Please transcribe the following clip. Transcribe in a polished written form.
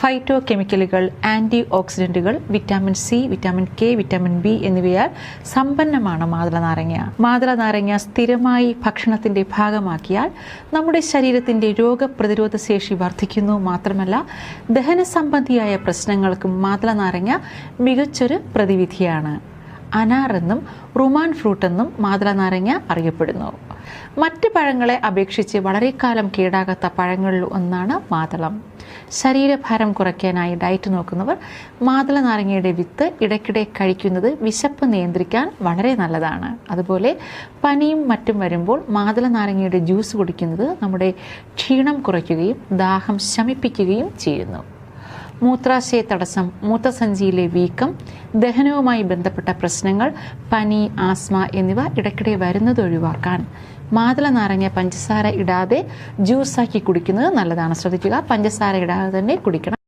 Phyto കെമിക്കലുകൾ, ആൻറ്റി ഓക്സിഡൻറ്റുകൾ, vitamin C, vitamin K, vitamin B എന്നിവയാൽ സമ്പന്നമാണ് മാതള നാരങ്ങ. മാതള നാരങ്ങ സ്ഥിരമായി ഭക്ഷണത്തിൻ്റെ ഭാഗമാക്കിയാൽ നമ്മുടെ ശരീരത്തിൻ്റെ രോഗപ്രതിരോധ ശേഷി വർദ്ധിക്കുന്നു. മാത്രമല്ല, ദഹന സംബന്ധിയായ പ്രശ്നങ്ങൾക്കും മാതള നാരങ്ങ മികച്ചൊരു പ്രതിവിധിയാണ്. അനാർ എന്നും റുമാൻ ഫ്രൂട്ട് എന്നും മാതള നാരങ്ങ അറിയപ്പെടുന്നു. മറ്റ് പഴങ്ങളെ അപേക്ഷിച്ച് വളരെ കാലം കേടാകാത്ത പഴങ്ങളിൽ ഒന്നാണ് മാതളം. ശരീരഭാരം കുറയ്ക്കാനായി ഡയറ്റ് നോക്കുന്നവർ മാതള നാരങ്ങയുടെ വിത്ത് ഇടയ്ക്കിടെ കഴിക്കുന്നത് വിശപ്പ് നിയന്ത്രിക്കാൻ വളരെ നല്ലതാണ്. അതുപോലെ പനിയും മറ്റും വരുമ്പോൾ മാതള നാരങ്ങയുടെ ജ്യൂസ് കുടിക്കുന്നത് നമ്മുടെ ക്ഷീണം കുറയ്ക്കുകയും ദാഹം ശമിപ്പിക്കുകയും ചെയ്യുന്നു. മൂത്രാശയ തടസ്സം, മൂത്രസഞ്ചിയിലെ വീക്കം, ദഹനവുമായി ബന്ധപ്പെട്ട പ്രശ്നങ്ങൾ, പനി, ആസ്മ എന്നിവ ഇടയ്ക്കിടെ വരുന്നത് ഒഴിവാക്കാൻ മാതള നാരങ്ങ പഞ്ചസാര ഇടാതെ ജ്യൂസാക്കി കുടിക്കുന്നത് നല്ലതാണ്. ശ്രദ്ധിക്കുക, പഞ്ചസാര ഇടാതെ തന്നെ കുടിക്കണം.